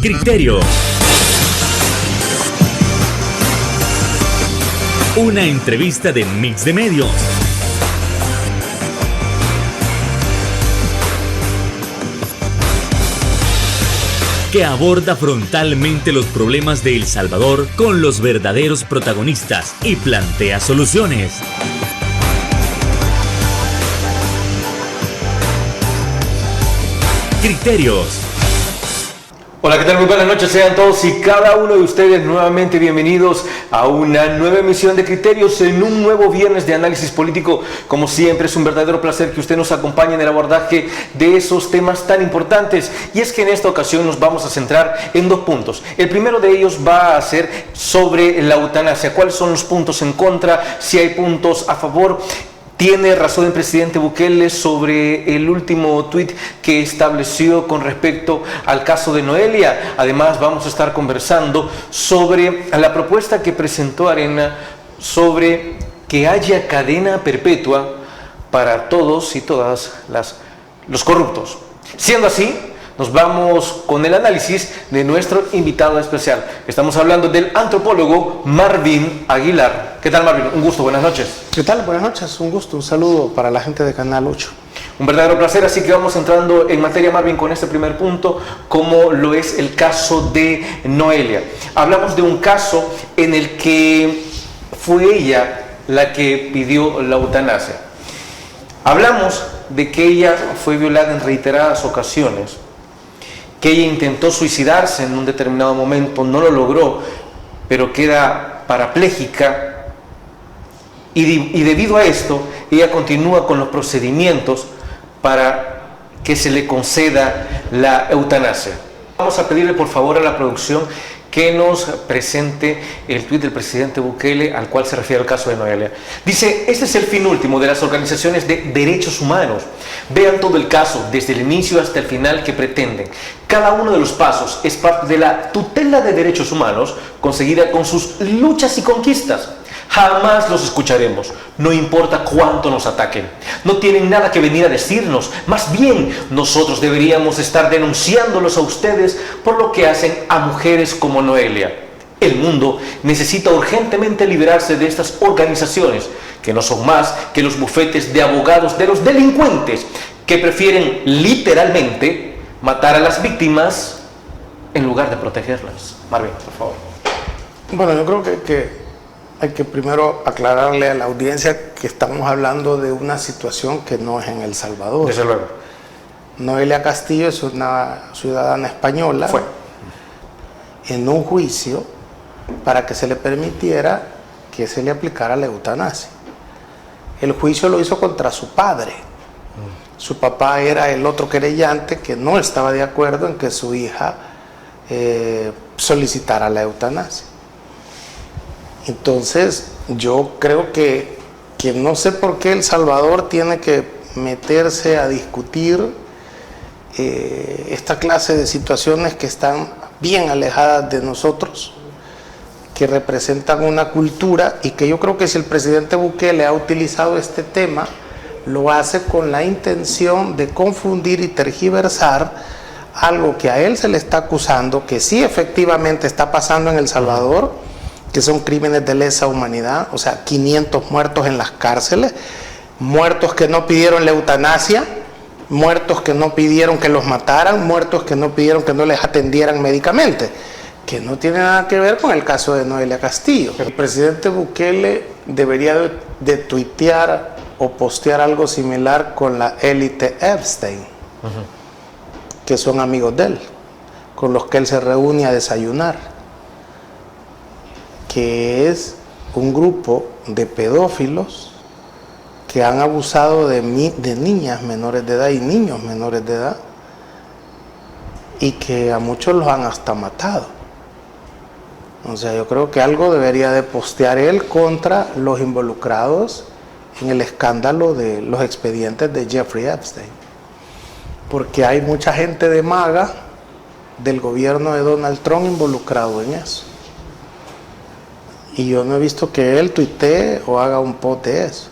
Criterio. Una entrevista de Mix de Medios. Que aborda frontalmente los problemas de El Salvador con los verdaderos protagonistas y plantea soluciones. Criterios. Hola, ¿qué tal? Muy buenas noches, sean todos y cada uno de ustedes nuevamente bienvenidos a una nueva emisión de Criterios en un nuevo viernes de análisis político. Como siempre, es un verdadero placer que usted nos acompañe en el abordaje de esos temas tan importantes. Y es que en esta ocasión nos vamos a centrar en dos puntos. El primero de ellos va a ser sobre la eutanasia. ¿Cuáles son los puntos en contra? Si hay puntos a favor. Tiene razón el presidente Bukele sobre el último tuit que estableció con respecto al caso de Noelia. Además, vamos a estar conversando sobre la propuesta que presentó Arena sobre que haya cadena perpetua para todos y todas los corruptos. Siendo así, nos vamos con el análisis de nuestro invitado especial. Estamos hablando del antropólogo Marvin Aguilar. ¿Qué tal, Marvin? Un gusto, buenas noches. ¿Qué tal? Buenas noches, un gusto, un saludo para la gente de Canal 8. Un verdadero placer, así que vamos entrando en materia, Marvin, con este primer punto, como lo es el caso de Noelia. Hablamos de un caso en el que fue ella la que pidió la eutanasia. Hablamos de que ella fue violada en reiteradas ocasiones, que ella intentó suicidarse en un determinado momento, no lo logró, pero queda parapléjica y debido a esto, ella continúa con los procedimientos para que se le conceda la eutanasia. Vamos a pedirle por favor a la producción que nos presente el tuit del presidente Bukele al cual se refiere el caso de Noelia. Dice: este es el fin último de las organizaciones de derechos humanos. Vean todo el caso, desde el inicio hasta el final que pretenden. Cada uno de los pasos es parte de la tutela de derechos humanos conseguida con sus luchas y conquistas. Jamás los escucharemos, no importa cuánto nos ataquen. No tienen nada que venir a decirnos, más bien nosotros deberíamos estar denunciándolos a ustedes por lo que hacen a mujeres como Noelia. El mundo necesita urgentemente liberarse de estas organizaciones, que no son más que los bufetes de abogados de los delincuentes, que prefieren literalmente matar a las víctimas en lugar de protegerlas. Marvin, por favor. Bueno, yo creo que hay que primero aclararle a la audiencia que estamos hablando de una situación que no es en El Salvador. Desde luego. Noelia Castillo es una ciudadana española. Fue en un juicio para que se le permitiera que se le aplicara la eutanasia. El juicio lo hizo contra su padre. Su papá era el otro querellante que no estaba de acuerdo en que su hija solicitara la eutanasia. Entonces, yo creo que no sé por qué El Salvador tiene que meterse a discutir esta clase de situaciones que están bien alejadas de nosotros, que representan una cultura, y que yo creo que si el presidente Bukele ha utilizado este tema, lo hace con la intención de confundir y tergiversar algo que a él se le está acusando, que sí efectivamente está pasando en El Salvador, que son crímenes de lesa humanidad, o sea, 500 muertos en las cárceles, muertos que no pidieron la eutanasia, muertos que no pidieron que los mataran, muertos que no pidieron que no les atendieran médicamente, que no tiene nada que ver con el caso de Noelia Castillo. El presidente Bukele debería de tuitear o postear algo similar con la élite Epstein, que son amigos de él, con los que él se reúne a desayunar, que es un grupo de pedófilos que han abusado de niñas menores de edad y niños menores de edad, y que a muchos los han hasta matado. O sea, yo creo que algo debería de postear él contra los involucrados en el escándalo de los expedientes de Jeffrey Epstein, porque hay mucha gente de MAGA del gobierno de Donald Trump involucrado en eso. Y yo no he visto que él tuitee o haga un post de eso.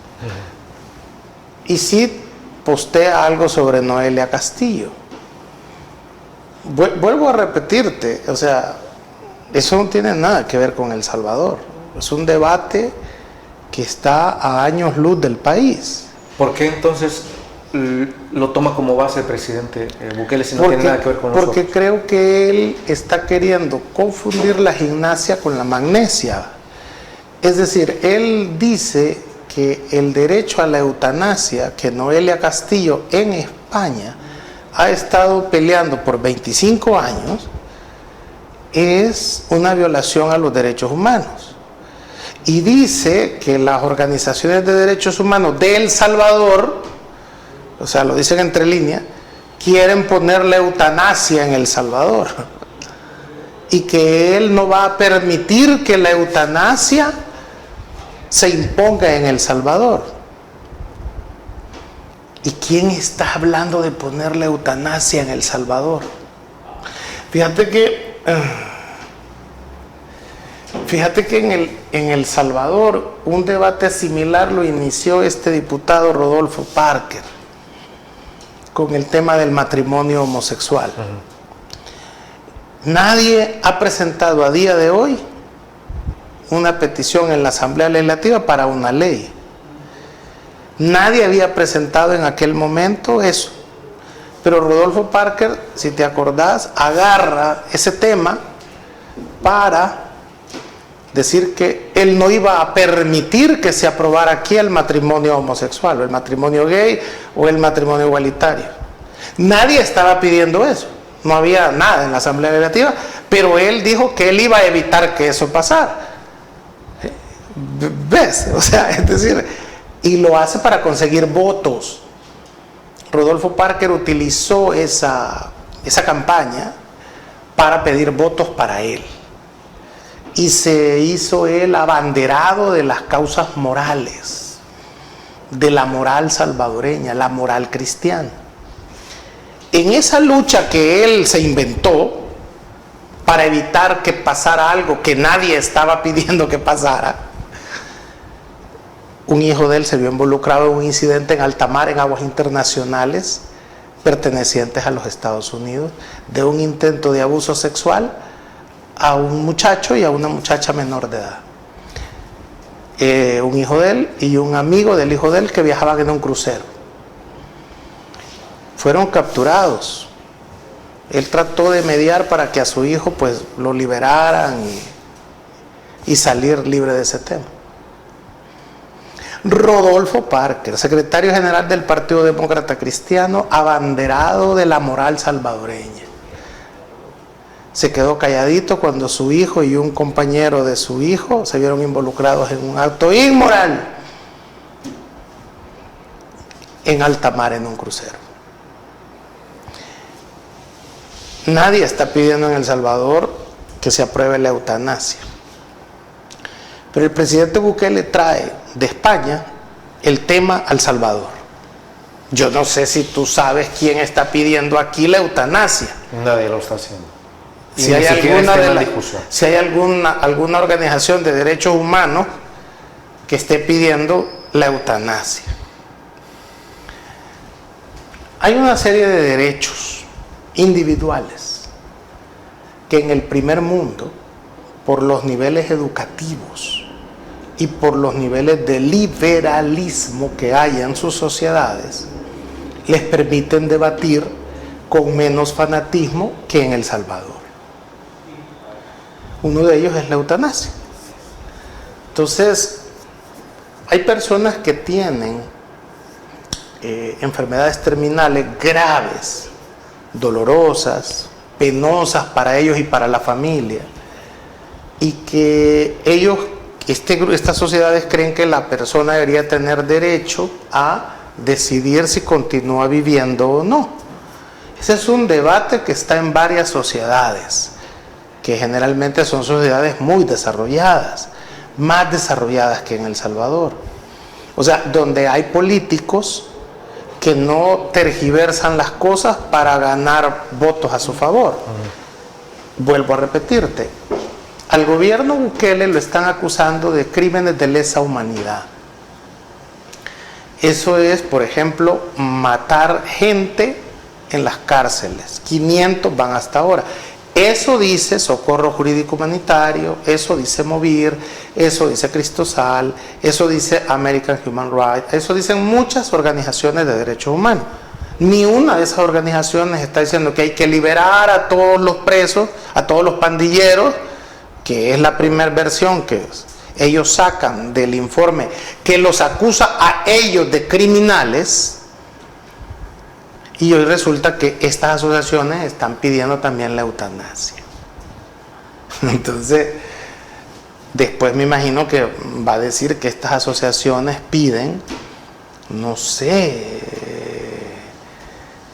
Y sí postea algo sobre Noelia Castillo. Vuelvo a repetirte, o sea, eso no tiene nada que ver con El Salvador. Es un debate que está a años luz del país. ¿Por qué entonces lo toma como base el presidente Bukele si no tiene nada que ver con nosotros? Porque creo que él está queriendo confundir la gimnasia con la magnesia. Es decir, él dice que el derecho a la eutanasia, que Noelia Castillo en España ha estado peleando por 25 años, es una violación a los derechos humanos. Y dice que las organizaciones de derechos humanos de El Salvador, o sea, lo dicen entre líneas, quieren poner la eutanasia en El Salvador. Y que él no va a permitir que la eutanasia se imponga en El Salvador. ¿Y quién está hablando de poner la eutanasia en El Salvador? Fíjate que en El Salvador un debate similar lo inició este diputado Rodolfo Parker con el tema del matrimonio homosexual. Nadie ha presentado a día de hoy una petición en la Asamblea Legislativa para una ley. Nadie había presentado en aquel momento eso. Pero Rodolfo Parker, si te acordás, agarra ese tema para decir que él no iba a permitir que se aprobara aquí el matrimonio homosexual, o el matrimonio gay, o el matrimonio igualitario. Nadie estaba pidiendo eso. No había nada en la Asamblea Legislativa, pero él dijo que él iba a evitar que eso pasara. ¿Ves? O sea, es decir, y lo hace para conseguir votos. Rodolfo Parker utilizó esa campaña para pedir votos para él. Y se hizo él abanderado de las causas morales, de la moral salvadoreña, la moral cristiana. En esa lucha que él se inventó para evitar que pasara algo que nadie estaba pidiendo que pasara, un hijo de él se vio involucrado en un incidente en alta mar, en aguas internacionales pertenecientes a los Estados Unidos, de un intento de abuso sexual a un muchacho y a una muchacha menor de edad. Un hijo de él y un amigo del hijo de él que viajaban en un crucero. Fueron capturados. Él trató de mediar para que a su hijo pues lo liberaran y salir libre de ese tema. Rodolfo Parker, secretario general del Partido Demócrata Cristiano, abanderado de la moral salvadoreña, se quedó calladito cuando su hijo y un compañero de su hijo se vieron involucrados en un acto inmoral en alta mar en un crucero. Nadie está pidiendo en El Salvador que se apruebe la eutanasia. Pero el presidente Bukele trae de España el tema al Salvador. Yo no sé si tú sabes quién está pidiendo aquí la eutanasia. Nadie lo está haciendo. Si hay alguna organización de derechos humanos que esté pidiendo la eutanasia. Hay una serie de derechos individuales que en el primer mundo, por los niveles educativos y por los niveles de liberalismo que hay en sus sociedades, les permiten debatir con menos fanatismo que en El Salvador. Uno de ellos es la eutanasia. Entonces, hay personas que tienen enfermedades terminales graves, dolorosas, penosas para ellos y para la familia, y que ellos, estas sociedades creen que la persona debería tener derecho a decidir si continúa viviendo o no. Ese es un debate que está en varias sociedades, que generalmente son sociedades muy desarrolladas, más desarrolladas que en El Salvador. O sea, donde hay políticos que no tergiversan las cosas para ganar votos a su favor. Vuelvo a repetirte, al gobierno Bukele lo están acusando de crímenes de lesa humanidad. Eso es, por ejemplo, matar gente en las cárceles, 500 van hasta ahora. Eso dice Socorro Jurídico Humanitario, eso dice MOVIR, eso dice Cristosal, eso dice American Human Rights, eso dicen muchas organizaciones de derechos humanos. Ni una de esas organizaciones está diciendo que hay que liberar a todos los presos, a todos los pandilleros, que es la primera versión que ellos sacan del informe, que los acusa a ellos de criminales. Y hoy resulta que estas asociaciones están pidiendo también la eutanasia. Entonces, después me imagino que va a decir que estas asociaciones piden, no sé,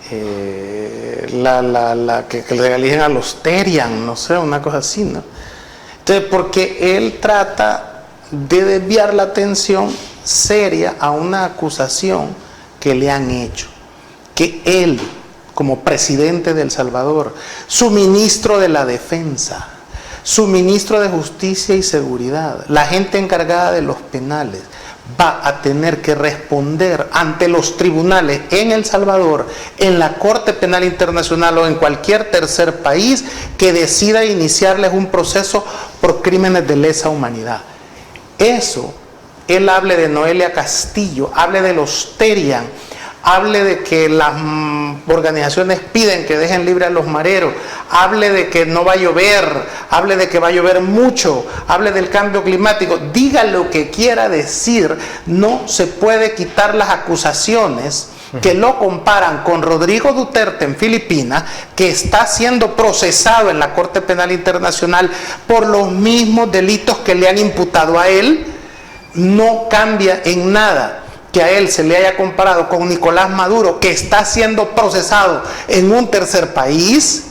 que legalicen a los Terian, no sé, una cosa así, ¿no? Entonces, porque él trata de desviar la atención seria a una acusación que le han hecho. Que él, como presidente de El Salvador, su ministro de la Defensa, su ministro de Justicia y Seguridad, la gente encargada de los penales, va a tener que responder ante los tribunales en El Salvador, en la Corte Penal Internacional o en cualquier tercer país que decida iniciarles un proceso por crímenes de lesa humanidad. Eso, él hable de Noelia Castillo, hable de los Terian, hable de que las organizaciones piden que dejen libre a los mareros, hable de que no va a llover, hable de que va a llover mucho, hable del cambio climático, diga lo que quiera decir, no se puede quitar las acusaciones que lo comparan con Rodrigo Duterte en Filipinas, que está siendo procesado en la Corte Penal Internacional por los mismos delitos que le han imputado a él. No cambia en nada que a él se le haya comparado con Nicolás Maduro, que está siendo procesado en un tercer país,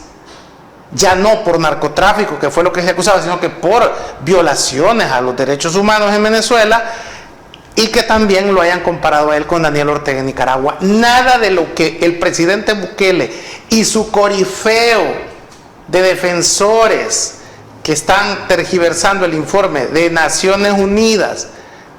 ya no por narcotráfico, que fue lo que se acusaba, sino que por violaciones a los derechos humanos en Venezuela, y que también lo hayan comparado a él con Daniel Ortega en Nicaragua. Nada de lo que el presidente Bukele y su corifeo de defensores que están tergiversando el informe de Naciones Unidas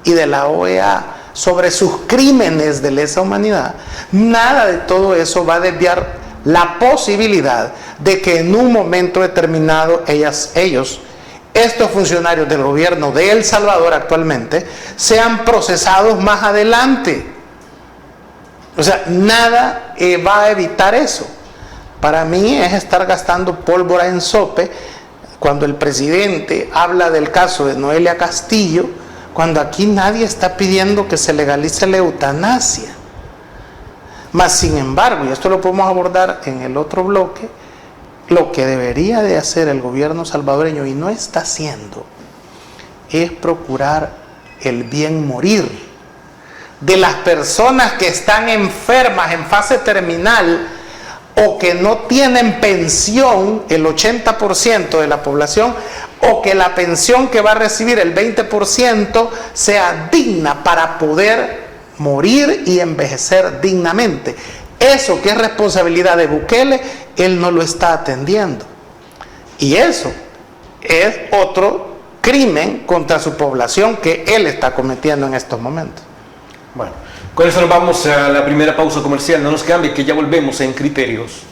y de la OEA sobre sus crímenes de lesa humanidad, nada de todo eso va a desviar la posibilidad de que en un momento determinado ellos, estos funcionarios del gobierno de El Salvador actualmente, sean procesados más adelante. O sea, nada va a evitar eso. Para mí es estar gastando pólvora en sope cuando el presidente habla del caso de Noelia Castillo, cuando aquí nadie está pidiendo que se legalice la eutanasia. Mas, sin embargo, y esto lo podemos abordar en el otro bloque, lo que debería de hacer el gobierno salvadoreño, y no está haciendo, es procurar el bien morir de las personas que están enfermas en fase terminal o que no tienen pensión, el 80% de la población, o que la pensión que va a recibir el 20% sea digna para poder morir y envejecer dignamente. Eso que es responsabilidad de Bukele, él no lo está atendiendo. Y eso es otro crimen contra su población que él está cometiendo en estos momentos. Bueno, con eso nos vamos a la primera pausa comercial. No nos cambie, que ya volvemos en Criterios.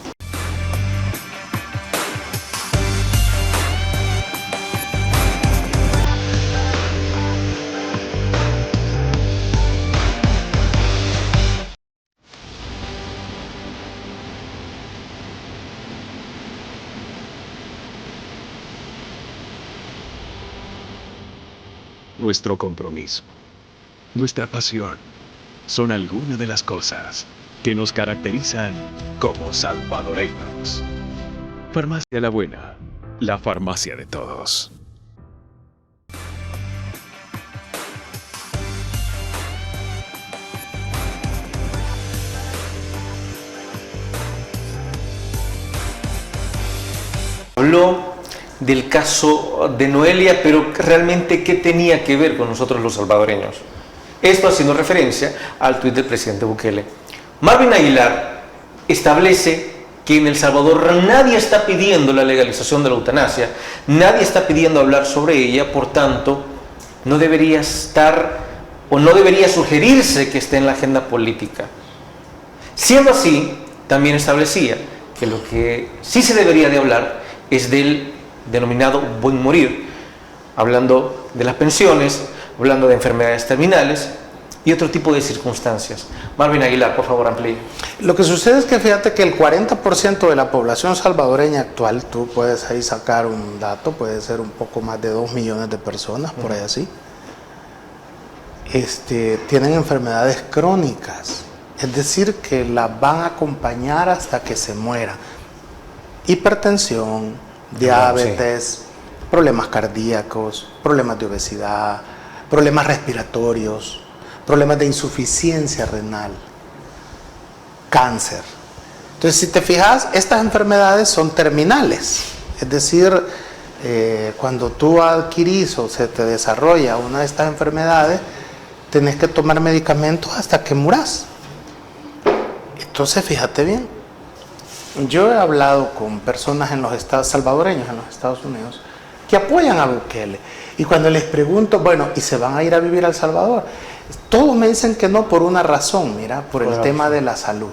Nuestro compromiso, nuestra pasión, son algunas de las cosas que nos caracterizan como salvadoreños. Farmacia La Buena, la farmacia de todos. Habló del caso de Noelia, pero realmente ¿qué tenía que ver con nosotros los salvadoreños? Esto haciendo referencia al tuit del presidente Bukele. Marvin Aguilar establece que en El Salvador nadie está pidiendo la legalización de la eutanasia, nadie está pidiendo hablar sobre ella, por tanto, no debería estar o no debería sugerirse que esté en la agenda política. Siendo así, también establecía que lo que sí se debería de hablar es del denominado buen morir, hablando de las pensiones, hablando de enfermedades terminales y otro tipo de circunstancias. Marvin Aguilar, por favor, amplíe. Lo que sucede es que fíjate que el 40% de la población salvadoreña actual, tú puedes ahí sacar un dato, puede ser un poco más de 2 millones de personas, por ahí así, tienen enfermedades crónicas, es decir, que las van a acompañar hasta que se mueran. Hipertensión, diabetes, problemas cardíacos, problemas de obesidad, problemas respiratorios, problemas de insuficiencia renal, cáncer. Entonces, si te fijas, estas enfermedades son terminales, es decir, cuando tú adquirís o se te desarrolla una de estas enfermedades, tenés que tomar medicamentos hasta que muras. Entonces, fíjate bien, yo he hablado con personas en los estados salvadoreños, en los Estados Unidos, que apoyan a Bukele, y cuando les pregunto, bueno, ¿y se van a ir a vivir a El Salvador? Todos me dicen que no por una razón, mira, por el tema de la salud.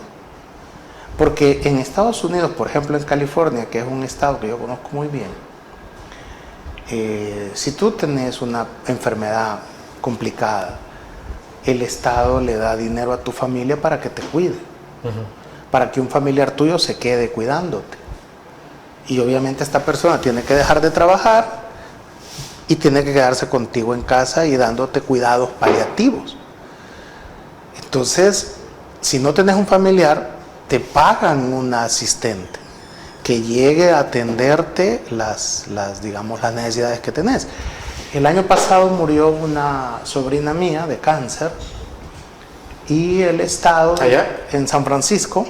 Porque en Estados Unidos, por ejemplo en California, que es un estado que yo conozco muy bien, si tú tenés una enfermedad complicada, el Estado le da dinero a tu familia para que te cuide, para que un familiar tuyo se quede cuidándote. Y obviamente esta persona tiene que dejar de trabajar y tiene que quedarse contigo en casa y dándote cuidados paliativos. Entonces, si no tenés un familiar, te pagan un asistente que llegue a atenderte las necesidades que tenés. El año pasado murió una sobrina mía de cáncer y el Estado, en San Francisco,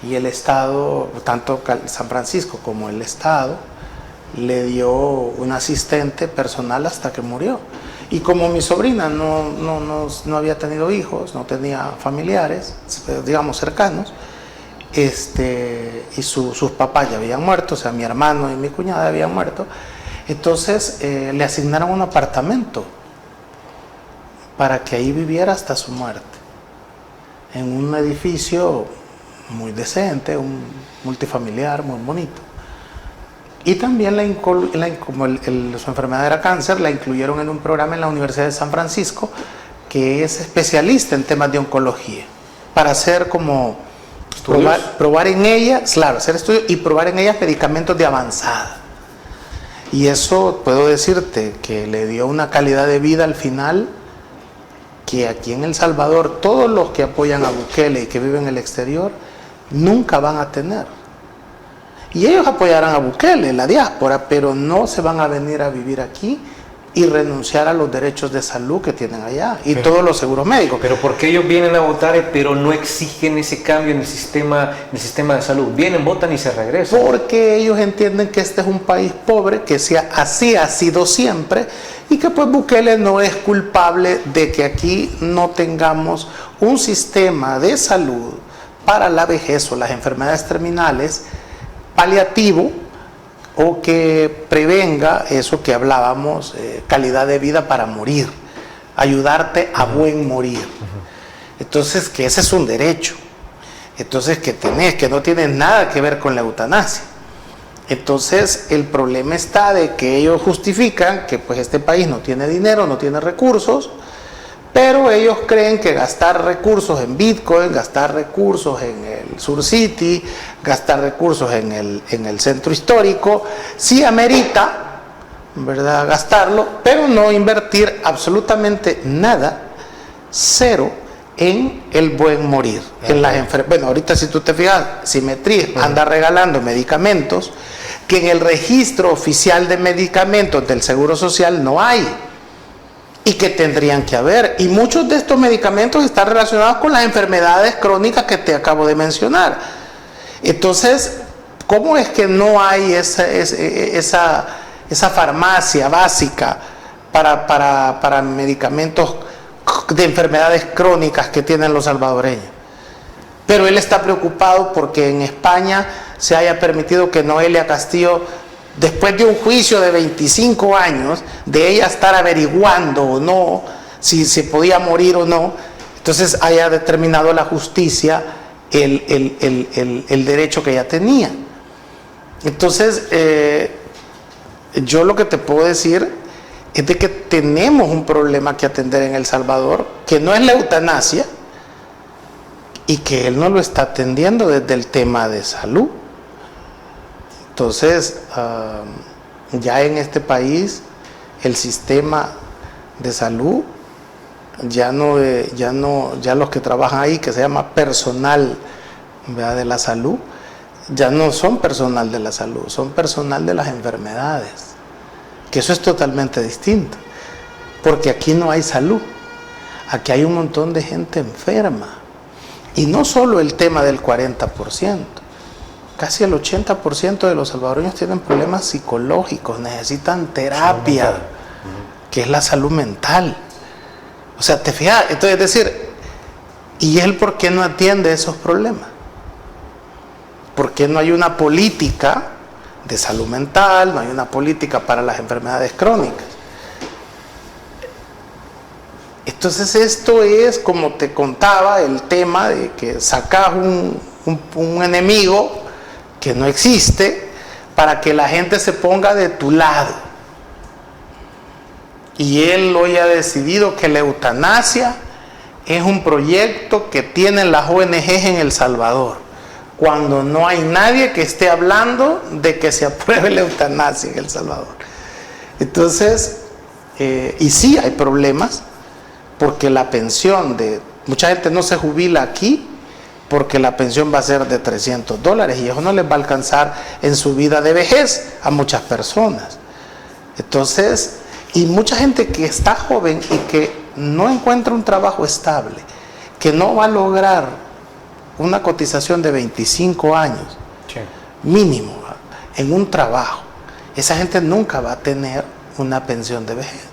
y el Estado, tanto San Francisco como el Estado, le dio un asistente personal hasta que murió. Y como mi sobrina no había tenido hijos, no tenía familiares, digamos, cercanos, y sus papás ya habían muerto, o sea, mi hermano y mi cuñada habían muerto, entonces le asignaron un apartamento para que ahí viviera hasta su muerte, en un edificio muy decente, un multifamiliar muy bonito. Y también como su enfermedad era cáncer, la incluyeron en un programa en la Universidad de San Francisco que es especialista en temas de oncología, para hacer como probar en ellas, claro, hacer estudios y probar en ellas medicamentos de avanzada. Y eso puedo decirte que le dio una calidad de vida al final que aquí en El Salvador todos los que apoyan a Bukele y que viven en el exterior nunca van a tener. Y ellos apoyarán a Bukele, la diáspora, pero no se van a venir a vivir aquí y renunciar a los derechos de salud que tienen allá y todos los seguros médicos. Pero ¿por qué ellos vienen a votar pero no exigen ese cambio en el sistema de salud? Vienen, votan y se regresan. Porque ellos entienden que este es un país pobre, que así ha sido siempre, y que pues Bukele no es culpable de que aquí no tengamos un sistema de salud para la vejez o las enfermedades terminales paliativo, o que prevenga eso que hablábamos, calidad de vida para morir, ayudarte a buen morir. Entonces, que ese es un derecho. Entonces, que no tiene nada que ver con la eutanasia. Entonces, el problema está de que ellos justifican que pues este país no tiene dinero, no tiene recursos, pero ellos creen que gastar recursos en Bitcoin, gastar recursos en el Sur City, gastar recursos en el centro histórico, sí amerita, ¿verdad?, gastarlo, pero no invertir absolutamente nada, cero, en el buen morir. En las bueno, ahorita si tú te fijas, Simetría anda regalando medicamentos que en el registro oficial de medicamentos del Seguro Social no hay, y que tendrían que haber, y muchos de estos medicamentos están relacionados con las enfermedades crónicas que te acabo de mencionar. Entonces, ¿cómo es que no hay esa farmacia básica para medicamentos de enfermedades crónicas que tienen los salvadoreños? Pero él está preocupado porque en España se haya permitido que Noelia Castillo, después de un juicio de 25 años, de ella estar averiguando o no si se podía morir o no, entonces haya determinado la justicia el derecho que ya tenía. Entonces, yo lo que te puedo decir es de que tenemos un problema que atender en El Salvador, que no es la eutanasia, y que él no lo está atendiendo desde el tema de salud. Entonces, ya en este país, el sistema de salud, ya los que trabajan ahí, que se llama personal, ¿verdad?, de la salud, ya no son personal de la salud, son personal de las enfermedades, que eso es totalmente distinto, porque aquí no hay salud, aquí hay un montón de gente enferma, y no solo el tema del 40%, casi el 80% de los salvadoreños tienen problemas psicológicos, necesitan terapia, que es la salud mental. O sea, te fijas, entonces es decir, ¿y él por qué no atiende esos problemas? ¿Por qué no hay una política de salud mental, no hay una política para las enfermedades crónicas? Entonces esto es, como te contaba, el tema de que sacas un enemigo que no existe para que la gente se ponga de tu lado. Y él hoy ha decidido que la eutanasia es un proyecto que tienen las ONGs en El Salvador, cuando no hay nadie que esté hablando de que se apruebe la eutanasia en El Salvador. Entonces, y sí hay problemas, porque la pensión mucha gente no se jubila aquí porque la pensión va a ser de $300 y eso no les va a alcanzar en su vida de vejez a muchas personas. Entonces, y mucha gente que está joven y que no encuentra un trabajo estable, que no va a lograr una cotización de 25 años mínimo en un trabajo, esa gente nunca va a tener una pensión de vejez.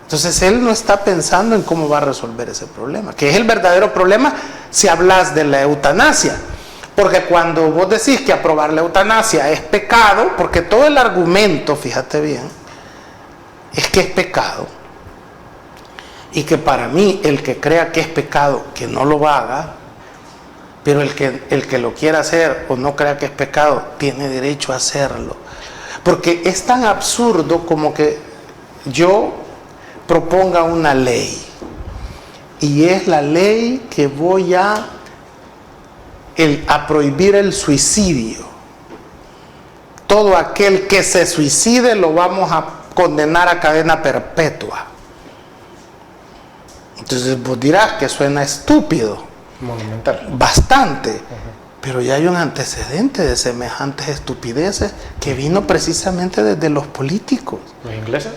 Entonces él no está pensando en cómo va a resolver ese problema, que es el verdadero problema si hablas de la eutanasia. Porque cuando vos decís que aprobar la eutanasia es pecado, porque todo el argumento, fíjate bien, es que es pecado, y que para mí el que crea que es pecado, que no lo haga, pero el que lo quiera hacer o no crea que es pecado, tiene derecho a hacerlo. Porque es tan absurdo como que yo proponga una ley, y es la ley que voy a prohibir el suicidio. Todo aquel que se suicide lo vamos a condenar a cadena perpetua. Entonces vos dirás que suena estúpido, monumental, bastante, pero ya hay un antecedente de semejantes estupideces que vino precisamente desde los políticos. ¿Los ingleses?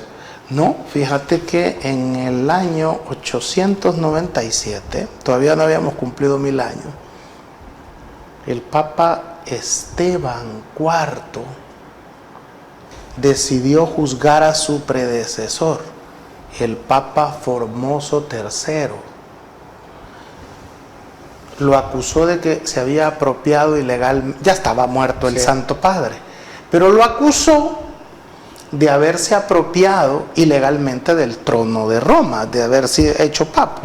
No, fíjate que en el año 897, todavía no habíamos cumplido 1000 años, el Papa Esteban IV decidió juzgar a su predecesor, el Papa Formoso III. Lo acusó de que se había apropiado ilegalmente, ya estaba muerto el Santo Padre, pero lo acusó de haberse apropiado ilegalmente del trono de Roma, de haberse hecho papa,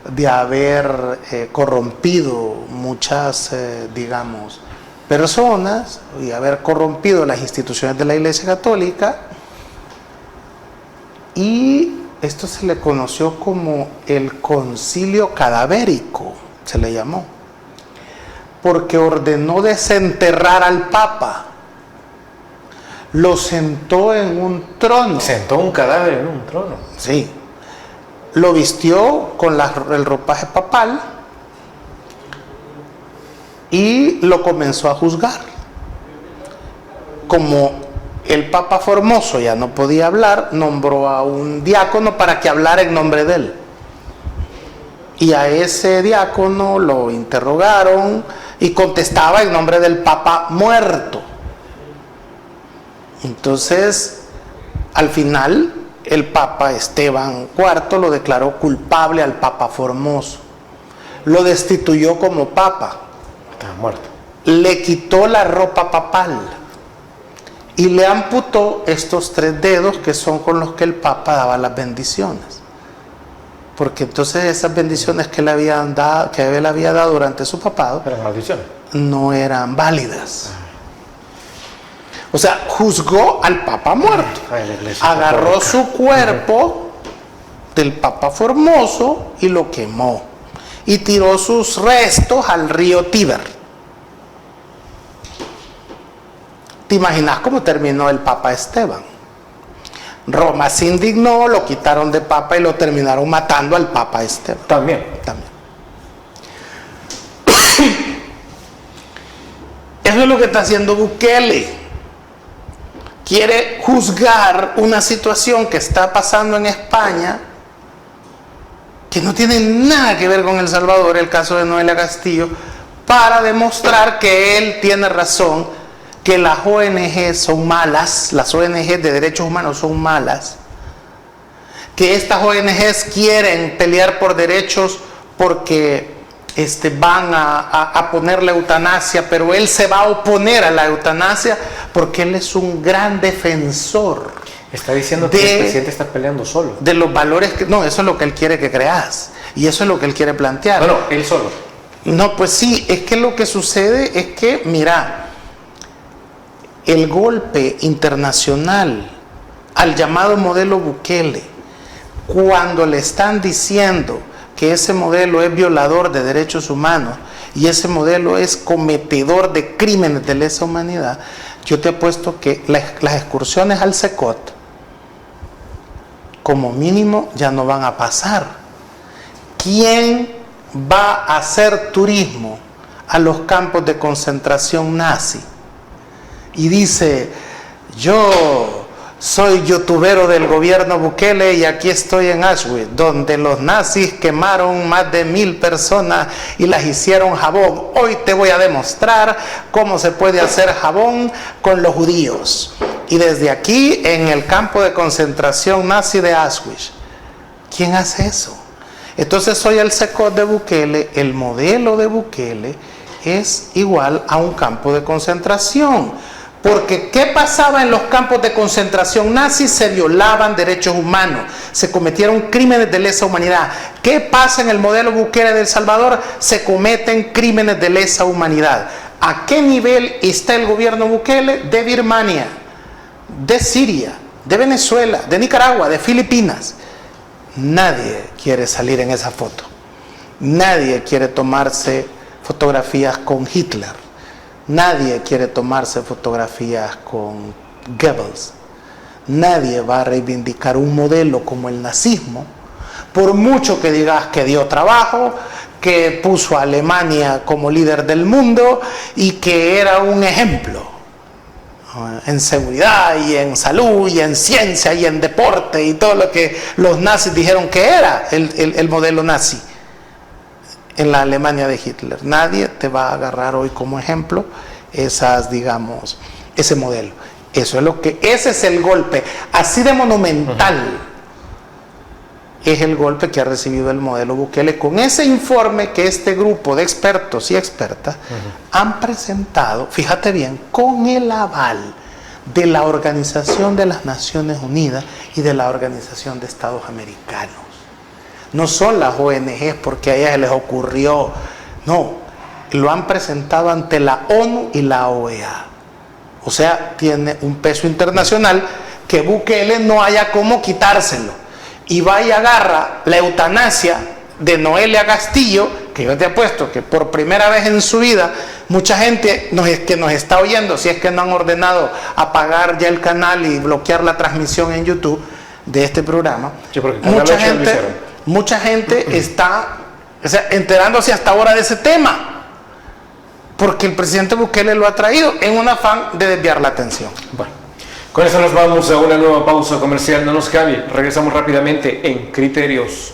de haber corrompido muchas, digamos, personas, y haber corrompido las instituciones de la Iglesia Católica, y esto se le conoció como el concilio cadavérico, se le llamó, porque ordenó desenterrar al Papa. Lo sentó en un trono. Sentó un cadáver en un trono. Sí. Lo vistió con el ropaje papal y lo comenzó a juzgar. Como el Papa Formoso ya no podía hablar, nombró a un diácono para que hablara en nombre de él. Y a ese diácono lo interrogaron y contestaba en nombre del Papa muerto. Entonces, al final, el Papa Esteban IV lo declaró culpable al Papa Formoso. Lo destituyó como Papa. Estaba muerto. Le quitó la ropa papal y le amputó estos 3 dedos que son con los que el Papa daba las bendiciones. porque entonces esas bendiciones que él había dado durante su papado Eran maldiciones. no eran válidas. O sea, juzgó al Papa muerto. Agarró su cuerpo del Papa Formoso y lo quemó. Y tiró sus restos al río Tíber. ¿Te imaginas cómo terminó el Papa Esteban? Roma se indignó, lo quitaron de Papa y lo terminaron matando al Papa Esteban. También. Eso es lo que está haciendo Bukele. Quiere juzgar una situación que está pasando en España que no tiene nada que ver con El Salvador, el caso de Noelia Castillo, para demostrar que él tiene razón, que las ONG son malas, las ONG de derechos humanos son malas, que estas ONGs quieren pelear por derechos porque van a poner la eutanasia, pero él se va a oponer a la eutanasia porque él es un gran defensor. Está diciendo que el presidente está peleando solo. De los valores que... No, eso es lo que él quiere que creas. Y eso es lo que él quiere plantear. No, él solo. No, pues sí, es que lo que sucede es que, mira, el golpe internacional al llamado modelo Bukele, cuando le están diciendo que ese modelo es violador de derechos humanos y ese modelo es cometedor de crímenes de lesa humanidad, yo te apuesto que las excursiones al Secot, como mínimo, ya no van a pasar. ¿Quién va a hacer turismo a los campos de concentración nazi? Y dice, yo soy youtubero del gobierno Bukele y aquí estoy en Auschwitz, donde los nazis quemaron más de 1000 personas y las hicieron jabón. Hoy te voy a demostrar cómo se puede hacer jabón con los judíos. Y desde aquí, en el campo de concentración nazi de Auschwitz. ¿Quién hace eso? Entonces soy el Secot de Bukele, el modelo de Bukele es igual a un campo de concentración. Porque ¿qué pasaba en los campos de concentración nazis? Se violaban derechos humanos, se cometieron crímenes de lesa humanidad. ¿Qué pasa en el modelo Bukele de El Salvador? Se cometen crímenes de lesa humanidad. ¿A qué nivel está el gobierno Bukele? De Birmania, de Siria, de Venezuela, de Nicaragua, de Filipinas. Nadie quiere salir en esa foto. Nadie quiere tomarse fotografías con Hitler. Nadie quiere tomarse fotografías con Goebbels. Nadie va a reivindicar un modelo como el nazismo, por mucho que digas que dio trabajo, que puso a Alemania como líder del mundo y que era un ejemplo en seguridad y en salud y en ciencia y en deporte y todo lo que los nazis dijeron que era el modelo nazi en la Alemania de Hitler. Nadie te va a agarrar hoy como ejemplo ese modelo. Ese es el golpe, así de monumental es el golpe que ha recibido el modelo Bukele con ese informe que este grupo de expertos y expertas han presentado, fíjate bien, con el aval de la Organización de las Naciones Unidas y de la Organización de Estados Americanos. No son las ONGs porque a ellas les ocurrió, no, lo han presentado ante la ONU y la OEA. O sea, tiene un peso internacional que Bukele no haya cómo quitárselo. Y va y agarra la eutanasia de Noelia Castillo, que yo te apuesto que por primera vez en su vida, mucha gente que nos está oyendo, si es que no han ordenado apagar ya el canal y bloquear la transmisión en YouTube de este programa, sí, mucha gente está enterándose hasta ahora de ese tema, porque el presidente Bukele lo ha traído en un afán de desviar la atención. Bueno, con eso nos vamos a una nueva pausa comercial. No nos cambie, regresamos rápidamente en Criterios.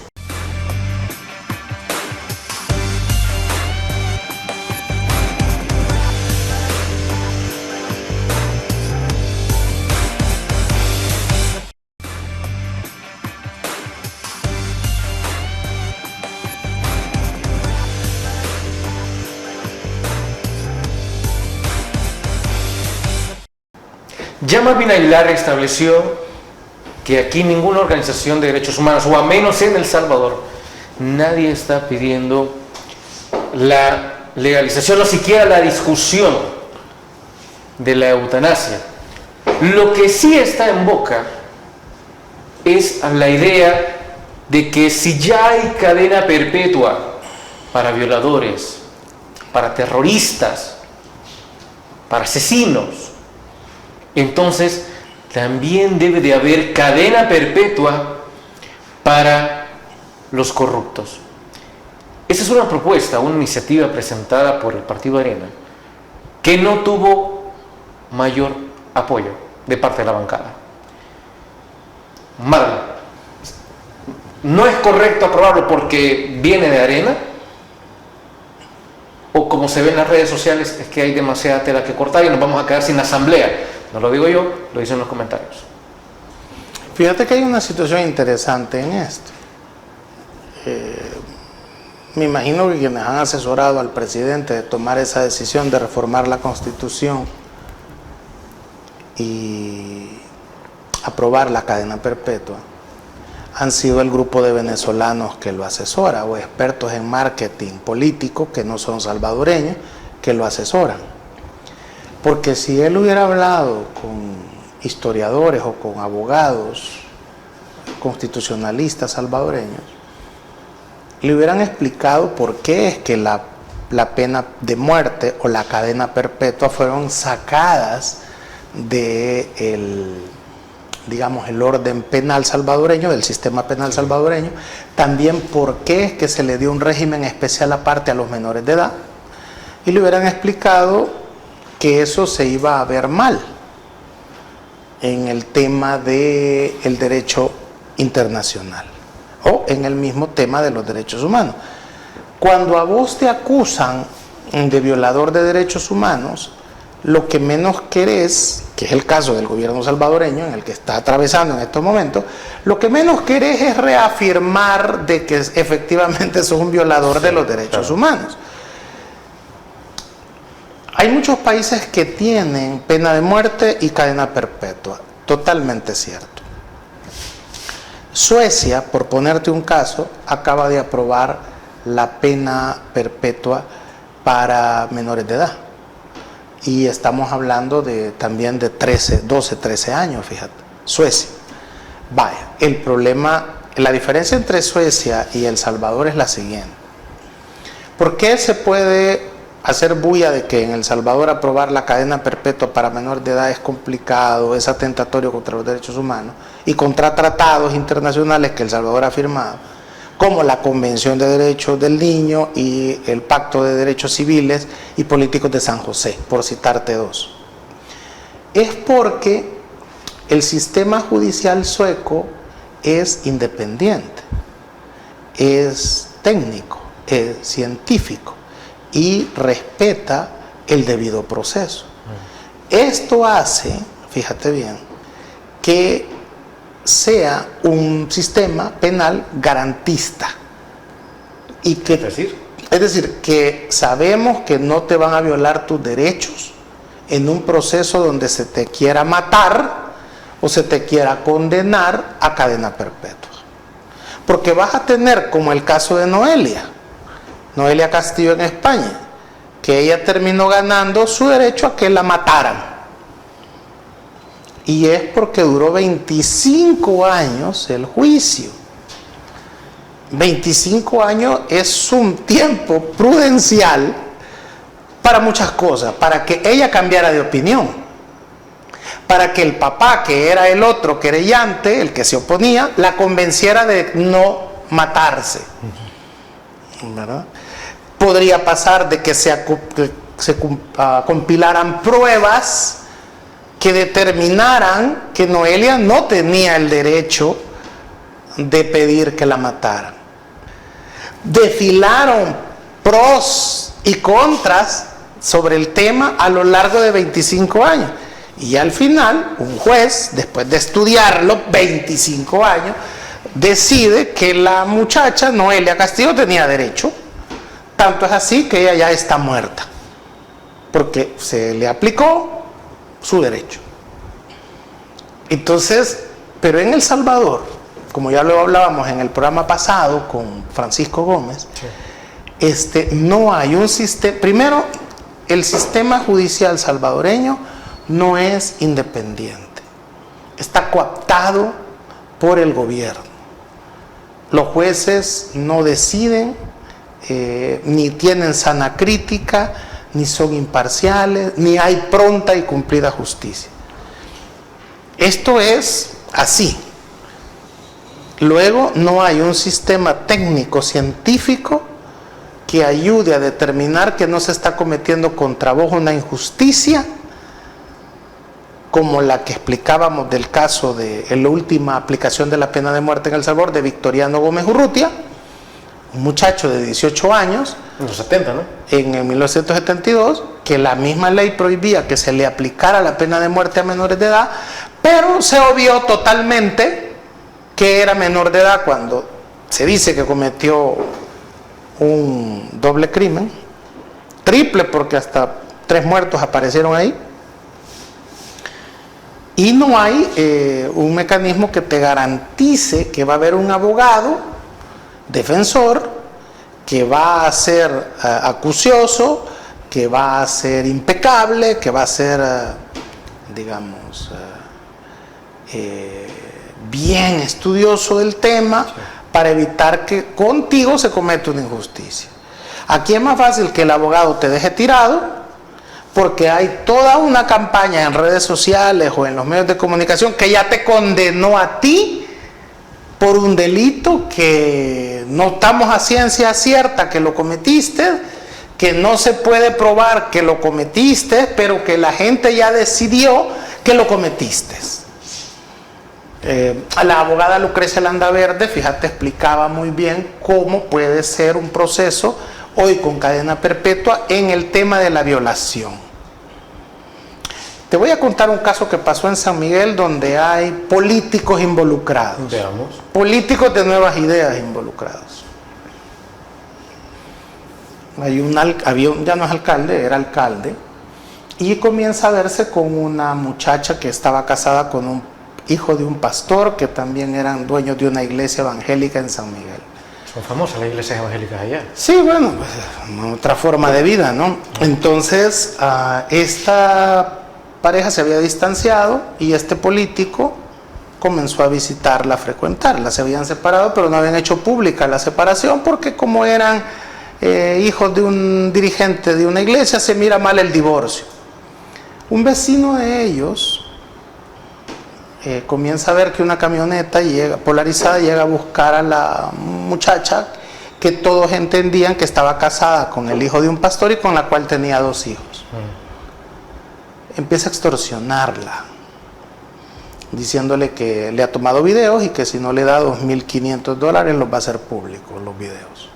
Ya Marvin Aguilar estableció que aquí ninguna organización de derechos humanos, o a menos en El Salvador, nadie está pidiendo la legalización o siquiera la discusión de la eutanasia. Lo que sí está en boca es la idea de que si ya hay cadena perpetua para violadores, para terroristas, para asesinos, entonces también debe de haber cadena perpetua para los corruptos. Esa es una propuesta, una iniciativa presentada por el Partido Arena, que no tuvo mayor apoyo de parte de la bancada. Marlon, ¿no es correcto aprobarlo porque viene de Arena? O como se ve en las redes sociales, es que hay demasiada tela que cortar y nos vamos a quedar sin asamblea. No lo digo yo, lo dicen los comentarios. Fíjate que hay una situación interesante en esto. Me imagino que quienes han asesorado al presidente de tomar esa decisión de reformar la Constitución y aprobar la cadena perpetua han sido el grupo de venezolanos que lo asesora, o expertos en marketing político que no son salvadoreños que lo asesoran. Porque si él hubiera hablado con historiadores o con abogados constitucionalistas salvadoreños, le hubieran explicado por qué es que la pena de muerte o la cadena perpetua fueron sacadas de el orden penal salvadoreño, del sistema penal salvadoreño, también por qué es que se le dio un régimen especial aparte a los menores de edad, y le hubieran explicado que eso se iba a ver mal en el tema del derecho internacional o en el mismo tema de los derechos humanos. Cuando a vos te acusan de violador de derechos humanos, lo que menos querés, que es el caso del gobierno salvadoreño en el que está atravesando en estos momentos, lo que menos querés es reafirmar de que efectivamente sos un violador de los derechos humanos. Hay muchos países que tienen pena de muerte y cadena perpetua, totalmente cierto. Suecia, por ponerte un caso, acaba de aprobar la pena perpetua para menores de edad. Y estamos hablando también de 12, 13 años, fíjate. Suecia. Vaya, el problema, la diferencia entre Suecia y El Salvador es la siguiente. ¿Por qué se puede hacer bulla de que en El Salvador aprobar la cadena perpetua para menor de edad es complicado, es atentatorio contra los derechos humanos y contra tratados internacionales que El Salvador ha firmado, como la Convención de Derechos del Niño y el Pacto de Derechos Civiles y Políticos de San José, por citarte dos? Es porque el sistema judicial sueco es independiente, es técnico, es científico y respeta el debido proceso. Esto hace, fíjate bien, que sea un sistema penal garantista. Y que, es decir, que sabemos que no te van a violar tus derechos en un proceso donde se te quiera matar o se te quiera condenar a cadena perpetua. Porque vas a tener, como el caso de Noelia Castillo en España, que ella terminó ganando su derecho a que la mataran. Y es porque duró 25 años el juicio. 25 años es un tiempo prudencial para muchas cosas, para que ella cambiara de opinión, para que el papá, que era el otro querellante, el que se oponía, la convenciera de no matarse. ¿Verdad? Podría pasar de que se compilaran pruebas que determinaran que Noelia no tenía el derecho de pedir que la mataran. Desfilaron pros y contras sobre el tema a lo largo de 25 años. Y al final, un juez, después de estudiarlo 25 años, decide que la muchacha Noelia Castillo tenía derecho. Tanto es así que ella ya está muerta, porque se le aplicó su derecho. Entonces, pero en El Salvador, como ya lo hablábamos en el programa pasado con Francisco Gómez, no hay un sistema. Primero, el sistema judicial salvadoreño no es independiente, está cooptado por el gobierno. Los jueces no deciden, ni tienen sana crítica, ni son imparciales, ni hay pronta y cumplida justicia. Esto es así. Luego, no hay un sistema técnico científico que ayude a determinar que no se está cometiendo contra vos una injusticia, como la que explicábamos del caso de la última aplicación de la pena de muerte en El Salvador de Victoriano Gómez Urrutia, un muchacho de 18 años, En los 70, ¿no? en 1972, que la misma ley prohibía que se le aplicara la pena de muerte a menores de edad, pero se obvió totalmente que era menor de edad cuando se dice que cometió un doble crimen, triple, porque hasta 3 muertos aparecieron ahí, y no hay un mecanismo que te garantice que va a haber un abogado defensor que va a ser acucioso, que va a ser impecable, que va a ser, digamos, bien estudioso del tema, para evitar que contigo se cometa una injusticia. Aquí es más fácil que el abogado te deje tirado, porque hay toda una campaña en redes sociales o en los medios de comunicación que ya te condenó a ti por un delito que no estamos a ciencia cierta que lo cometiste, que no se puede probar que lo cometiste, pero que la gente ya decidió que lo cometiste. La abogada Lucrecia Landaverde, fíjate, explicaba muy bien cómo puede ser un proceso hoy con cadena perpetua en el tema de la violación. Te voy a contar un caso que pasó en San Miguel, donde hay políticos involucrados. Veamos. Políticos de nuevas ideas involucrados. Ya no es alcalde, era alcalde, y comienza a verse con una muchacha que estaba casada con un hijo de un pastor, que también eran dueños de una iglesia evangélica en San Miguel. Son famosas las iglesias evangélicas allá. Sí, bueno, pues, otra forma de vida, ¿no? Entonces, esta pareja se había distanciado y este político comenzó a visitarla, a frecuentarla. Se habían separado, pero no habían hecho pública la separación, porque como eran hijos de un dirigente de una iglesia, se mira mal el divorcio. Un vecino de ellos comienza a ver que una camioneta polarizada llega a buscar a la muchacha, que todos entendían que estaba casada con el hijo de un pastor y con la cual tenía 2 hijos. Empieza a extorsionarla, diciéndole que le ha tomado videos y que si no le da $2.500 los va a hacer públicos los videos.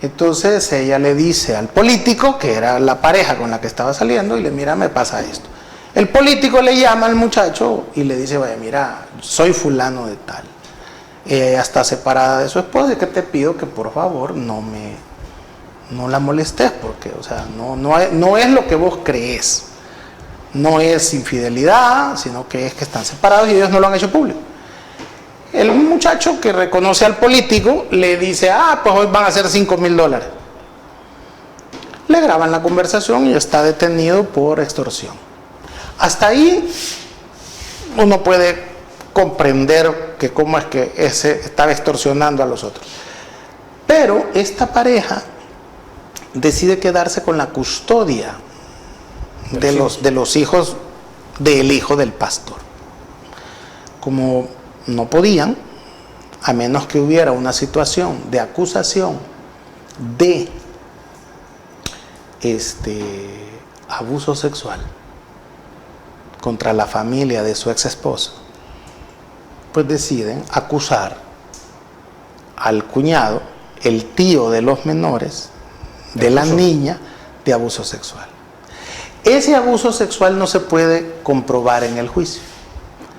Entonces ella le dice al político, que era la pareja con la que estaba saliendo, y le mira, me pasa esto. El político le llama al muchacho y le dice, vaya, mira, soy fulano de tal, está separada de su esposa, y que te pido que por favor no la molestes, porque, o sea, no es lo que vos crees, no es infidelidad, sino que es que están separados y ellos no lo han hecho público. El muchacho, que reconoce al político, le dice, pues hoy van a ser $5,000. Le graban la conversación y está detenido por extorsión. Hasta ahí uno puede comprender que cómo es que ese estaba extorsionando a los otros. Pero esta pareja decide quedarse con la custodia de los hijos del hijo del pastor. Como no podían, a menos que hubiera una situación de acusación de abuso sexual contra la familia de su ex esposa, pues deciden acusar al cuñado, el tío de los menores, de la niña, de abuso sexual. Ese abuso sexual no se puede comprobar en el juicio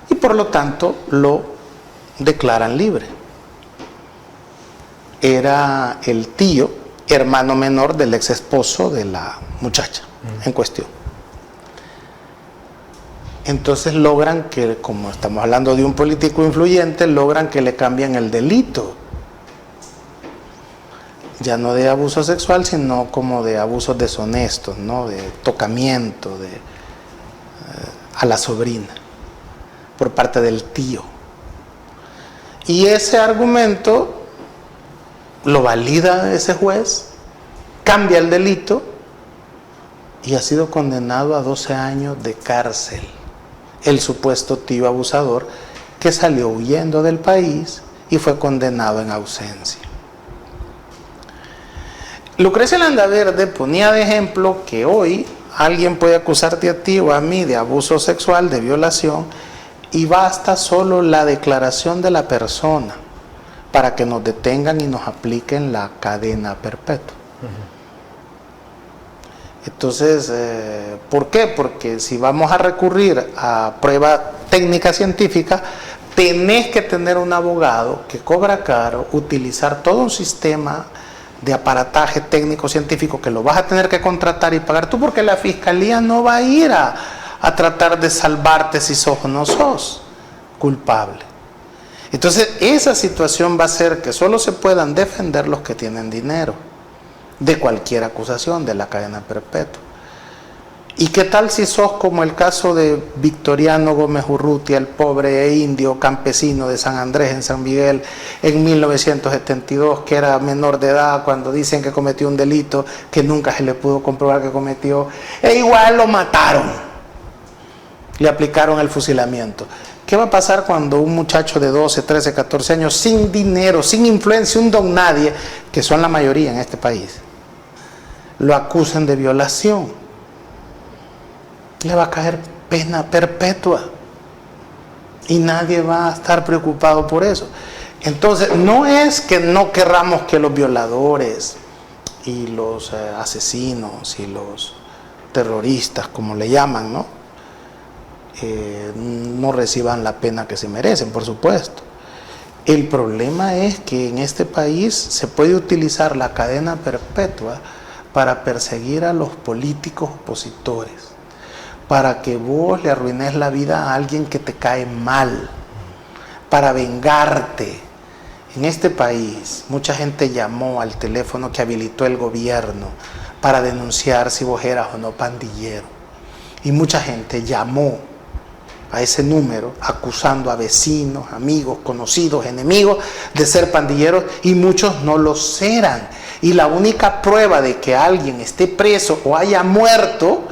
y por lo tanto lo declaran libre. Era el tío, hermano menor del ex esposo de la muchacha en cuestión. Entonces logran que, como estamos hablando de un político influyente, logran que le cambien el delito. Ya no de abuso sexual, sino como de abusos deshonestos, ¿no? De tocamiento a la sobrina por parte del tío. Y ese argumento lo valida ese juez, cambia el delito y ha sido condenado a 12 años de cárcel el supuesto tío abusador, que salió huyendo del país y fue condenado en ausencia. Lucrecia Landaverde ponía de ejemplo que hoy alguien puede acusarte a ti o a mí de abuso sexual, de violación, y basta solo la declaración de la persona para que nos detengan y nos apliquen la cadena perpetua. Entonces, ¿por qué? Porque si vamos a recurrir a prueba técnica científica, tenés que tener un abogado que cobra caro, utilizar todo un sistema de aparataje técnico científico que lo vas a tener que contratar y pagar tú, porque la fiscalía no va a ir a tratar de salvarte si sos o no sos culpable. Entonces, esa situación va a hacer que solo se puedan defender los que tienen dinero de cualquier acusación de la cadena perpetua. ¿Y qué tal si sos como el caso de Victoriano Gómez Urrutia, el pobre indio campesino de San Andrés en San Miguel en 1972, que era menor de edad cuando dicen que cometió un delito que nunca se le pudo comprobar que cometió, e igual lo mataron, le aplicaron el fusilamiento? ¿Qué va a pasar cuando un muchacho de 12, 13, 14 años, sin dinero, sin influencia, un don nadie, que son la mayoría en este país, lo acusen de violación? Le va a caer pena perpetua y nadie va a estar preocupado por eso. Entonces, no es que no querramos que los violadores y los asesinos y los terroristas, como le llaman, no reciban la pena que se merecen, por supuesto. El problema es que en este país se puede utilizar la cadena perpetua para perseguir a los políticos opositores, para que vos le arruines la vida a alguien que te cae mal, para vengarte. En este país, mucha gente llamó al teléfono que habilitó el gobierno para denunciar si vos eras o no pandillero. Y mucha gente llamó a ese número acusando a vecinos, amigos, conocidos, enemigos de ser pandilleros, y muchos no lo eran. Y la única prueba de que alguien esté preso o haya muerto,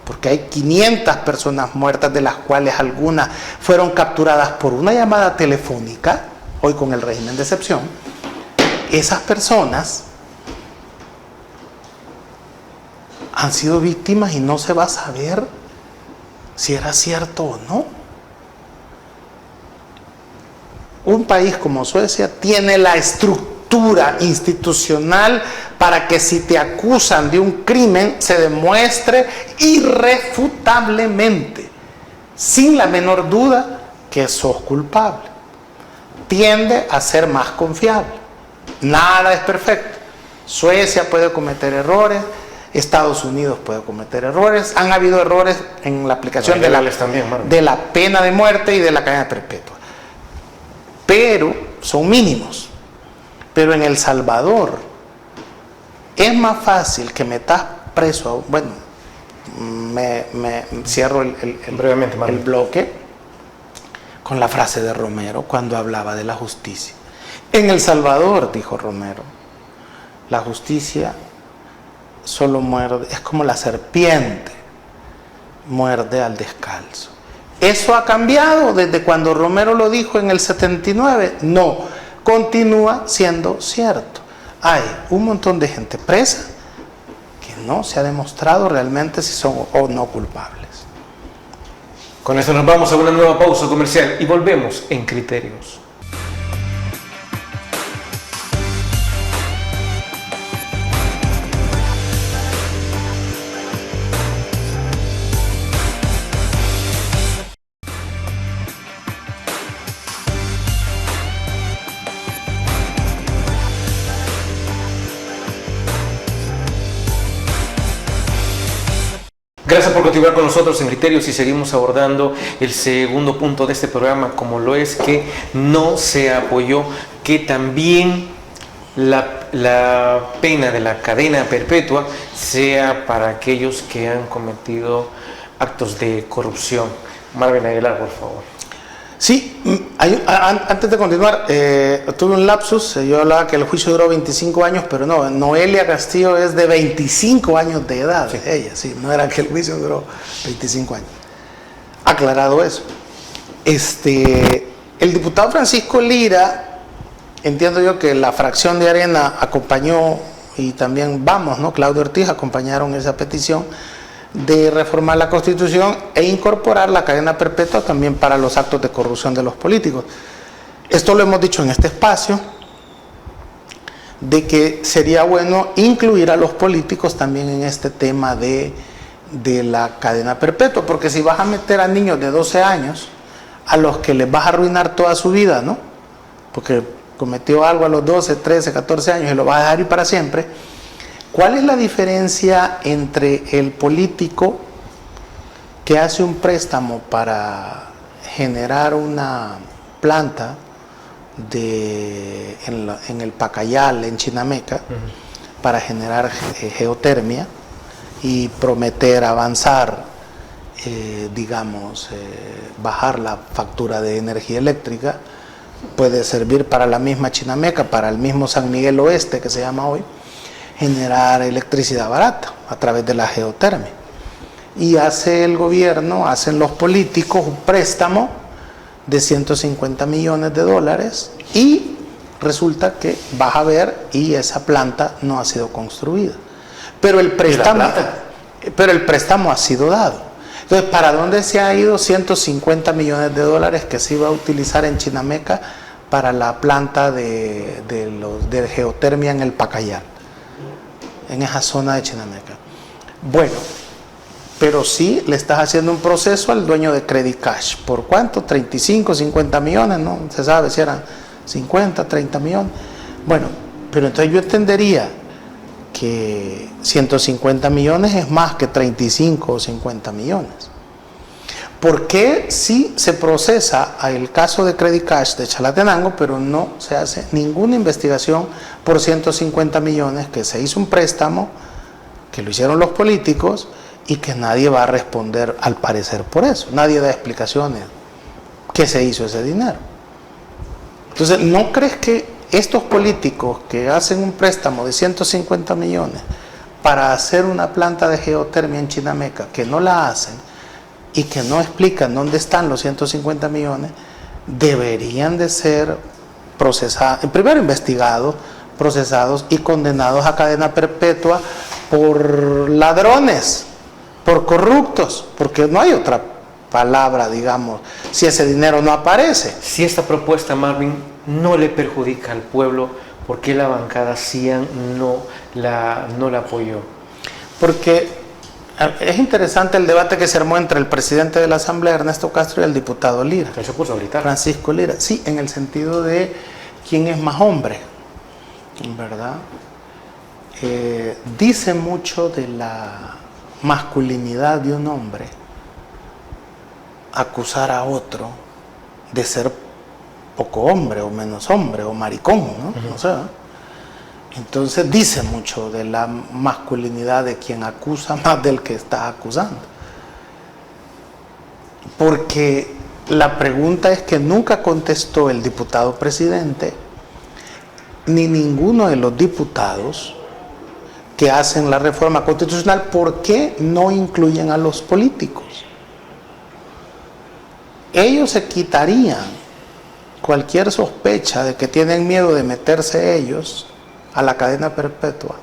porque hay 500 personas muertas, de las cuales algunas fueron capturadas por una llamada telefónica, hoy con el régimen de excepción, esas personas han sido víctimas y no se va a saber si era cierto o no. Un país como Suecia tiene la estructura institucional para que si te acusan de un crimen se demuestre irrefutablemente, sin la menor duda, que sos culpable. Tiende a ser más confiable. Nada es perfecto. Suecia puede cometer errores, Estados Unidos puede cometer errores, han habido errores en la aplicación de la pena de muerte y de la cadena perpetua, pero son mínimos. Pero en El Salvador es más fácil que metas preso, bueno, me cierro brevemente, el bloque con la frase de Romero cuando hablaba de la justicia. En El Salvador, dijo Romero, la justicia solo muerde, es como la serpiente, muerde al descalzo. ¿Eso ha cambiado desde cuando Romero lo dijo en el 79? No, continúa siendo cierto. Hay un montón de gente presa que no se ha demostrado realmente si son o no culpables. Con esto nos vamos a una nueva pausa comercial y volvemos en Criterios. Gracias por continuar con nosotros en Criterios y seguimos abordando el segundo punto de este programa, como lo es que no se apoyó que también la pena de la cadena perpetua sea para aquellos que han cometido actos de corrupción. Marvin Aguilar, por favor. Sí, antes de continuar, tuve un lapsus, yo hablaba que el juicio duró 25 años, pero no, Noelia Castillo es de 25 años de edad, sí. Ella, sí, no era que el juicio duró 25 años. Aclarado eso. El diputado Francisco Lira, entiendo yo que la fracción de Arena acompañó, y también Vamos, ¿no? Claudio Ortiz acompañaron esa petición de reformar la Constitución e incorporar la cadena perpetua también para los actos de corrupción de los políticos. Esto lo hemos dicho en este espacio, de que sería bueno incluir a los políticos también en este tema de la cadena perpetua, porque si vas a meter a niños de 12 años, a los que les vas a arruinar toda su vida, ¿no? Porque cometió algo a los 12, 13, 14 años y lo vas a dejar ir para siempre. ¿Cuál es la diferencia entre el político que hace un préstamo para generar una planta en el Pacayal, en Chinameca, para generar geotermia y prometer avanzar, bajar la factura de energía eléctrica? Puede servir para la misma Chinameca, para el mismo San Miguel Oeste que se llama hoy, generar electricidad barata a través de la geotermia. Y hace el gobierno, hacen los políticos un préstamo de 150 millones de dólares y resulta que vas a ver y esa planta no ha sido construida. Pero el préstamo ha sido dado. Entonces, ¿para dónde se ha ido 150 millones de dólares que se iba a utilizar en Chinameca para la planta de geotermia en el Pacayal, en esa zona de Chinameca? Bueno, pero sí le estás haciendo un proceso al dueño de Credit Cash. ¿Por cuánto? 35, 50 millones, no se sabe si eran 50, 30 millones. Bueno, pero entonces yo entendería que 150 millones es más que 35 o 50 millones. ¿Por qué sí se procesa el caso de Credit Cash de Chalatenango, pero no se hace ninguna investigación por 150 millones que se hizo un préstamo, que lo hicieron los políticos y que nadie va a responder al parecer por eso? Nadie da explicaciones qué se hizo ese dinero. Entonces, ¿no crees que estos políticos que hacen un préstamo de 150 millones para hacer una planta de geotermia en Chinameca, que no la hacen y que no explican dónde están los 150 millones, deberían de ser procesados, primero investigados, procesados y condenados a cadena perpetua por ladrones, por corruptos, porque no hay otra palabra, digamos, si ese dinero no aparece? Si esta propuesta, Marvin, no le perjudica al pueblo, ¿por qué la bancada CIAN no la apoyó? Porque es interesante el debate que se armó entre el presidente de la Asamblea, Ernesto Castro, y el diputado Lira. ¿Qué se puso a gritar? Francisco Lira, sí, en el sentido de quién es más hombre, ¿verdad? Dice mucho de la masculinidad de un hombre acusar a otro de ser poco hombre o menos hombre o maricón, ¿no? No sé, ¿no? Entonces dice mucho de la masculinidad de quien acusa más del que está acusando. Porque la pregunta es que nunca contestó el diputado presidente ni ninguno de los diputados que hacen la reforma constitucional, ¿por qué no incluyen a los políticos? Ellos se quitarían cualquier sospecha de que tienen miedo de meterse ellos a la cadena perpetua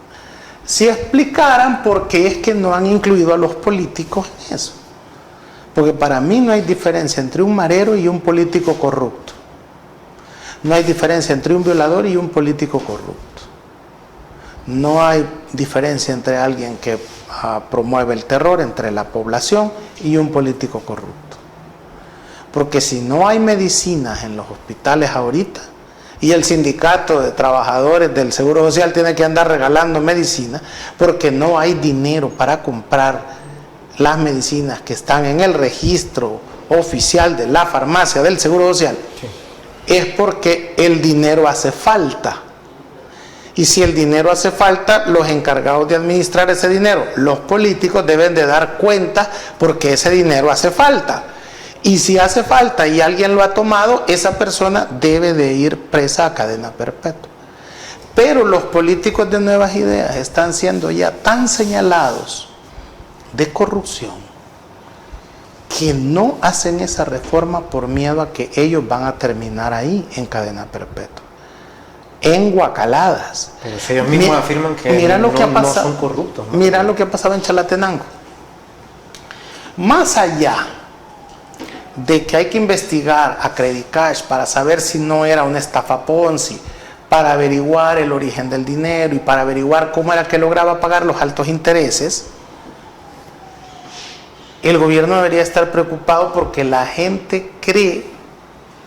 si explicaran por qué es que no han incluido a los políticos en eso. Porque para mí no hay diferencia entre un marero y un político corrupto. No hay diferencia entre un violador y un político corrupto. No hay diferencia entre alguien que promueve el terror entre la población y un político corrupto. Porque si no hay medicinas en los hospitales ahorita, y el sindicato de trabajadores del Seguro Social tiene que andar regalando medicina, porque no hay dinero para comprar las medicinas que están en el registro oficial de la farmacia del Seguro Social, es porque el dinero hace falta. Y si el dinero hace falta, los encargados de administrar ese dinero, los políticos, deben de dar cuenta porque ese dinero hace falta. Y si hace falta y alguien lo ha tomado, esa persona debe de ir presa a cadena perpetua. Pero los políticos de Nuevas Ideas están siendo ya tan señalados de corrupción que no hacen esa reforma por miedo a que ellos van a terminar ahí en cadena perpetua, en guacaladas. Pero si ellos mismos afirman que no son corruptos, ¿no? Mira lo que ha pasado en Chalatenango. Más allá de que hay que investigar a Credicash para saber si no era una estafa Ponzi, para averiguar el origen del dinero y para averiguar cómo era que lograba pagar los altos intereses, el gobierno debería estar preocupado porque la gente cree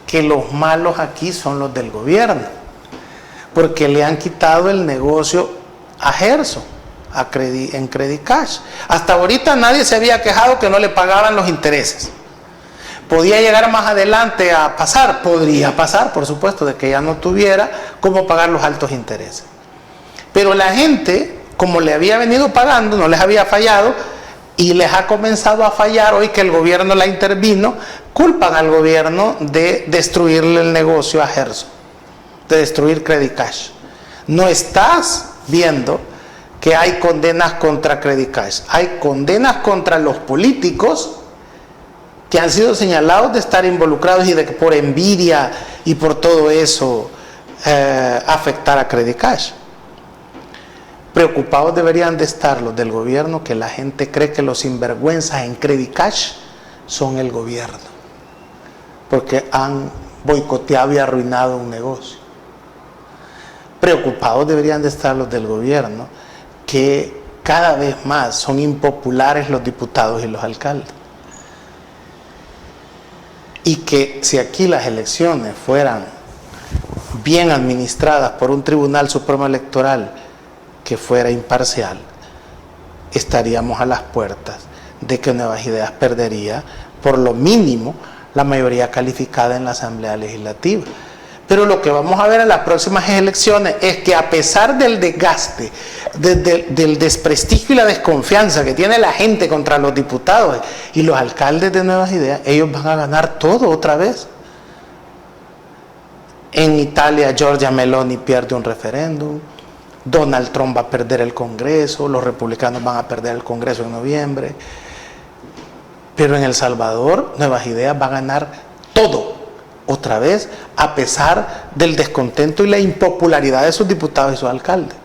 que los malos aquí son los del gobierno, porque le han quitado el negocio a Gerson, en Credicash. Hasta ahorita nadie se había quejado que no le pagaban los intereses. ¿Podía llegar más adelante a pasar? Podría pasar, por supuesto, de que ya no tuviera cómo pagar los altos intereses. Pero la gente, como le había venido pagando, no les había fallado, y les ha comenzado a fallar hoy que el gobierno la intervino, culpan al gobierno de destruirle el negocio a Gerson, de destruir Credicash. No estás viendo que hay condenas contra Credicash, hay condenas contra los políticos que han sido señalados de estar involucrados y de que por envidia y por todo eso afectar a Credicash. Preocupados deberían de estar los del gobierno, que la gente cree que los sinvergüenzas en Credicash son el gobierno, porque han boicoteado y arruinado un negocio. Preocupados deberían de estar los del gobierno, que cada vez más son impopulares los diputados y los alcaldes. Y que si aquí las elecciones fueran bien administradas por un Tribunal Supremo Electoral que fuera imparcial, estaríamos a las puertas de que Nuevas Ideas perdería por lo mínimo la mayoría calificada en la Asamblea Legislativa. Pero lo que vamos a ver en las próximas elecciones es que, a pesar del desgaste, del desprestigio y la desconfianza que tiene la gente contra los diputados y los alcaldes de Nuevas Ideas, ellos van a ganar todo otra vez. En Italia, Giorgia Meloni pierde un referéndum, Donald Trump va a perder el Congreso, los republicanos van a perder el Congreso en noviembre, pero en El Salvador, Nuevas Ideas va a ganar todo otra vez, a pesar del descontento y la impopularidad de sus diputados y sus alcaldes.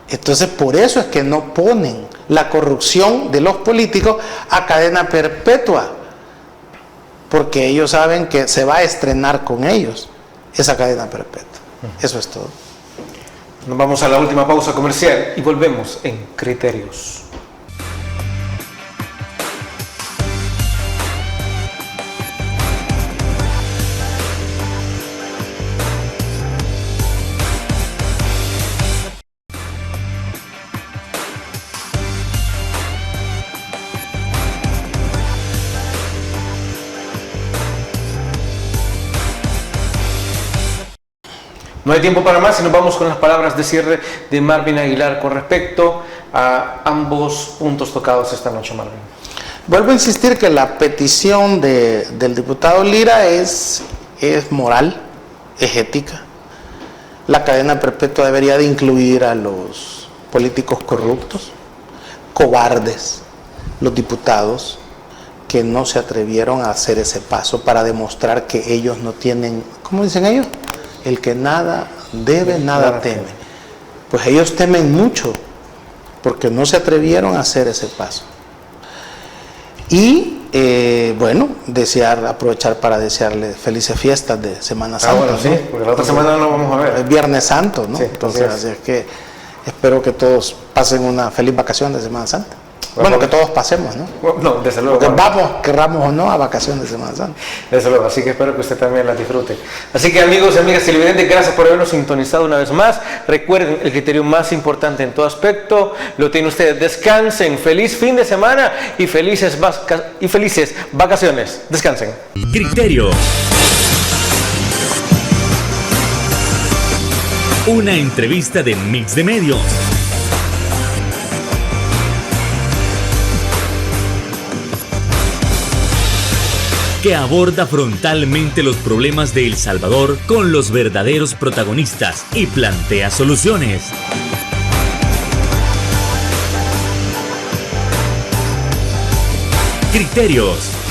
Entonces, por eso es que no ponen la corrupción de los políticos a cadena perpetua, porque ellos saben que se va a estrenar con ellos esa cadena perpetua. Eso es todo. Nos vamos a la última pausa comercial y volvemos en Criterios. No hay tiempo para más y nos vamos con las palabras de cierre de Marvin Aguilar con respecto a ambos puntos tocados esta noche, Marvin. Vuelvo a insistir que la petición del diputado Lira es moral, es ética. La cadena perpetua debería de incluir a los políticos corruptos, cobardes, los diputados que no se atrevieron a hacer ese paso para demostrar que ellos no tienen, ¿cómo dicen ellos? El que nada debe, nada teme. Pues ellos temen mucho porque no se atrevieron a hacer ese paso. Y bueno, aprovechar para desearles felices fiestas de Semana Santa. Bueno, sí, ¿no? porque la otra semana no lo vamos a ver. Es Viernes Santo, ¿no? Sí, entonces, así es que espero que todos pasen una feliz vacación de Semana Santa. Bueno, que todos pasemos, ¿no? No, desde luego. Porque vamos, querramos o no, a vacaciones de Semana Santa. Desde luego, así que espero que usted también las disfrute. Así que amigos y amigas televidentes, gracias por habernos sintonizado una vez más. Recuerden, el criterio más importante en todo aspecto lo tiene usted. Descansen, feliz fin de semana y felices vacaciones. Descansen. Criterio. Una entrevista de Mix de Medios. Que aborda frontalmente los problemas de El Salvador con los verdaderos protagonistas y plantea soluciones. Criterios.